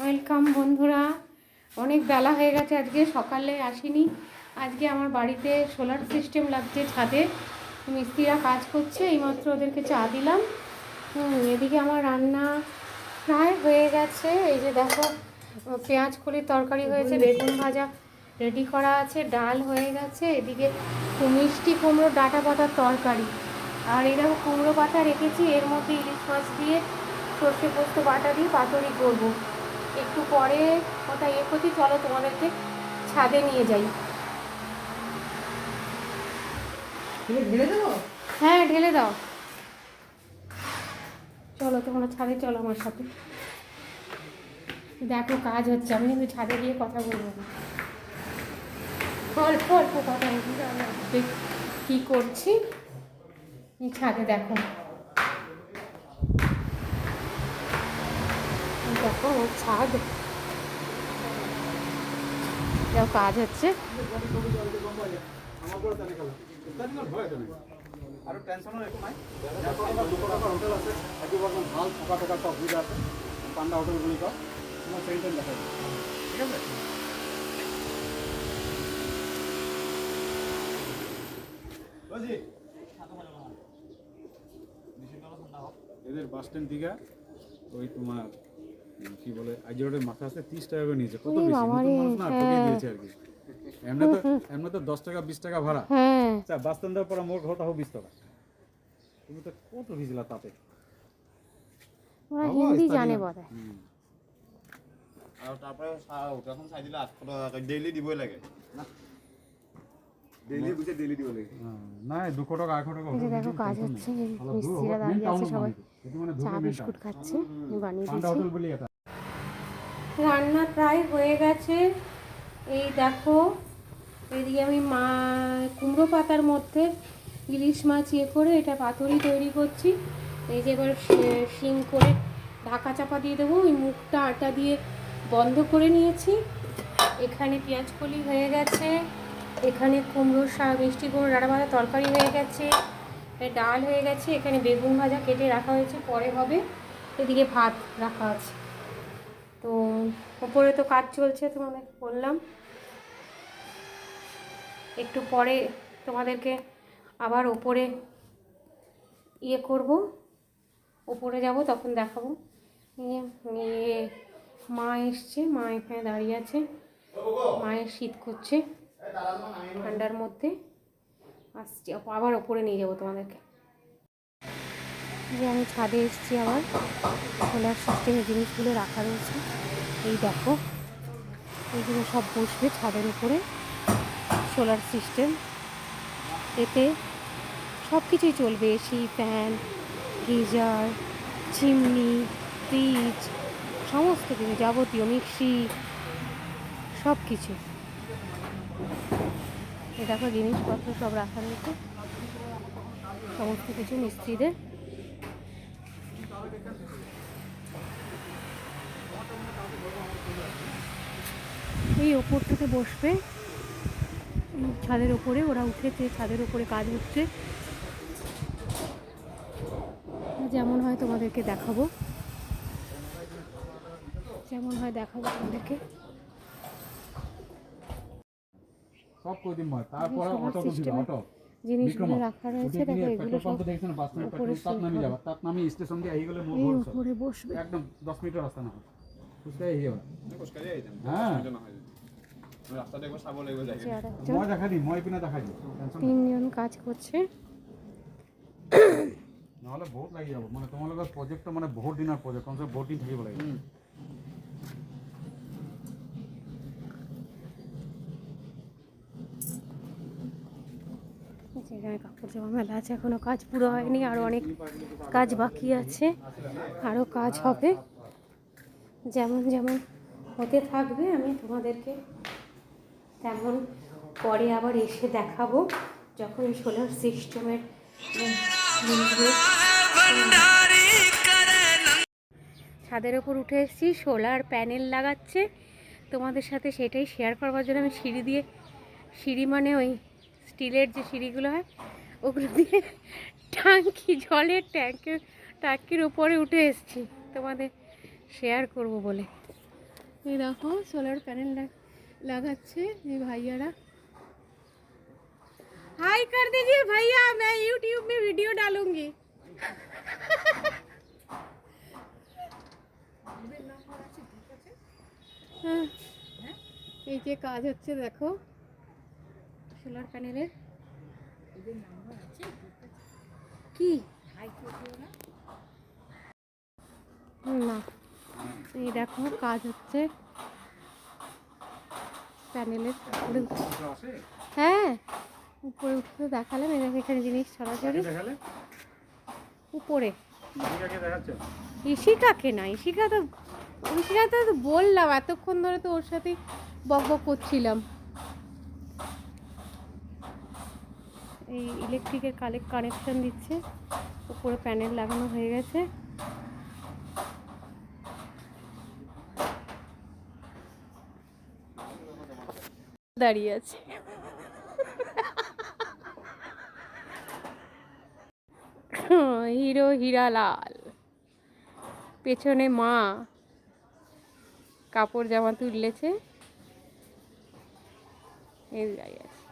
Welcome বন্ধুরা। অনেক বেলা হয়ে গেছে, আজকে সকালে আসিনি। আজকে আমার বাড়িতে সোলার সিস্টেম লাগছে ছাদে, মিস্ত্রিরা কাজ করছে, এইমাত্র ওদেরকে চা দিলাম। এদিকে আমার রান্না প্রায় হয়ে গেছে। এই যে দেখো, পেঁয়াজ কলির তরকারি হয়েছে, বেগুন ভাজা রেডি করা আছে, ডাল হয়ে গেছে, এদিকে মিষ্টি কুমড়ো ডাঁটা পাতার তরকারি, আর এই দেখো কুমড়ো পাতা রেখেছি, এর মধ্যে ইলিশ মাছ দিয়ে সর্ষে পোস্ত বাটা দিয়ে পাতুরি করবো। একটু পরে ওটা করছি, চলো তোমাদেরকে ছাদে নিয়ে যাই। ঢেলে দেবো? হ্যাঁ, ঢেলে দাও। চলো তোমরা ছাদে চলো আমার সাথে। দেখো কাজ হচ্ছে, আমি কিন্তু ছাদে গিয়ে কথা বলবো না, অল্প অল্প কথা বলবো। আমি কী করছি ছাদে দেখো, দেখো ওর ছাদ, দেখো কাজ হচ্ছে। আৰু টেনশ্যনৰ একো নাই। হোটেল আছে, একদম ভাল থকা থকা সুবিধা আছে, পাণ্ডা হোটেল বুলি কয়। মই চেৰি টাইম দেখাই দিম, ঠিক আছে? এদের বাস স্ট্যান্ড দিঘা ওই তোমার কি বলে আইজি রোডের মাথা আছে, 30 টাকা করে নিয়েছে। কত বেশি মানুষ না ঠকে দিয়েছে আর কি। এমনি তো 10 টাকা 20 টাকা ভাড়া। আচ্ছা, বাস স্ট্যান্ডের পর মোর ঘরটা হোক 20 টাকা। তুমি তো কত ভিজলা তাতে। ওরা হিন্দি জানে বলে। আৰু তারপরে হোটেলখন চাই দিলে 800 টাকা ডেইলি দিবই লাগে না, ডেইলি বুঝে ডেইলি দিব লাগে। নাই 200 টাকা 800 টাকা। এই যে দেখো কাজ হচ্ছে, মিস্ত্রিরা দাঁড়িয়ে আছে, সবাই চা বিস্কুট খাচ্ছে, বানিয়ে দিচ্ছি। রান্না প্রায় হয়ে গেছে। এই দেখো, এদিকে আমি কুমড়ো পাতার মধ্যে ইলিশ মাছ করে এটা পাতুরি তৈরি করছি। এই যে এবার শিম করে ঢাকা চাপা দিয়ে দেবো, ওই মুখটা আটা দিয়ে বন্ধ করে নিয়েছি। এখানে পেঁয়াজ কলি হয়ে গেছে, এখানে কুমড়ো মিষ্টি কুমড়ো ডাঁটা ভাজা তরকারি হয়ে গেছে, ডাল হয়ে গেছে, এখানে বেগুন ভাজা কেটে রাখা হয়েছে, পরে হবে। এদিকে ভাত রাখা আছে। তো ওপরে তো কাজ চলছে, তোমাদের বললাম। একটু পরে তোমাদেরকে আবার ওপরে করব, ওপরে যাব, তখন দেখাবো। মা এসছে, মা এখানে দাঁড়িয়ে আছে, মায়ের শীত করছে, ঠান্ডার মধ্যে আসছি, আবার ওপরে নিয়ে যাবো তোমাদেরকে। যে আমি ছাদে এসেছি, আবার সোলার সিস্টেমের জিনিসগুলো রাখা রয়েছে। এই দেখো, এইগুলো সব বসবে ছাদের উপরে, সোলার সিস্টেম। এতে সব কিছুই চলবে, AC, fan, geyser, chimney, fridge, সমস্ত কিছু, যাবতীয় মিক্সি, সব কিছু। এ দেখো জিনিসপত্র সব রাখা রয়েছে, সমস্ত কিছু মিস্ত্রিদের। এই ওপরটাতে বসবে, ছাদের উপরে ওরা উঠেছে, ছাদের উপরে কাজ হচ্ছে। যেমন হয় তোমাদেরকে দেখাবো, যেমন হয় দেখাবো তোমাদেরকে। সব কই দিম মই, তারপরে অটো তো দিবা, অটো জিনিসগুলো রাখা রয়েছে। দেখো এগুলো সব দেখছেন, বাস স্ট্যান্ড পেট্রোল তাত নামি যাবা, তাত নামি স্টেশন দিয়ে আই গেলে মোর ঘর উপরে বসবে, একদম 10 মিনিটের রাস্তা না, বুঝতেই আই যাবা। বুঝকাই আইতাম, 10 মিনিট না হয়। আমি রাস্তা দেখব, সাব লাগবে যাই, মই দেখা দি, মই পিনা দেখা দি, টেনশন নাই। তিনজন কাজ করছে, নাহলে বহুত লাগি যাব। মানে তোমালোকৰ প্ৰজেক্টটো মানে বহুত দিনৰ প্ৰজেক্ট, কমসে বহুত দিন থাকিব লাগিব। এখানে কাপড় জামা মেলা আছে, এখনো কাজ পুরো হয়নি, আরও অনেক কাজ বাকি আছে, আরও কাজ হবে। যেমন যেমন হতে থাকবে আমি তোমাদেরকে তেমন পরে আবার এসে দেখাবো, যখন সোলার সিস্টেমের ছাদের ওপর উঠে এসেছি, সোলার প্যানেল লাগাচ্ছে। তোমাদের সাথে সেটাই শেয়ার করবার জন্য আমি সিঁড়ি দিয়ে, সিঁড়ি মানে ওই স্টিলের যে সিঁড়িগুলো হয় ওগুলো দিয়ে ট্যাঙ্কি, জলের ট্যাঙ্কির উপরে উঠে এসেছি তোমাদের শেয়ার করব বলে। এই দেখো সোলার প্যানেল लगाচ্ছে ये भाइयारा। हाय कर दीजिए भैया, मैं YouTube में वीडियो डालूंगी। হ্যাঁ, এই যে কাজ হচ্ছে দেখো সোলার প্যানেলের। কি না, এই দেখো কাজ হচ্ছে প্যানেলের উপরে। হ্যাঁ, উপরে উঠতে দেখালাম। এই দেখো এখানে জিনিস সরাসরি উপরে। ইশিকাকে না, ইশিকা তো বললাম এতক্ষণ ধরে তো ওর সাথেই বক বক করছিলাম। এই ইলেকট্রিকের কানেকশন দিচ্ছে, উপরে প্যানেল লাগানো হয়ে গেছে। দাঁড়িয়ে আছে হিরো হীরালাল, পেছনে মা কাপড় জামা তুললেছে, এই দাঁড়িয়ে আছে।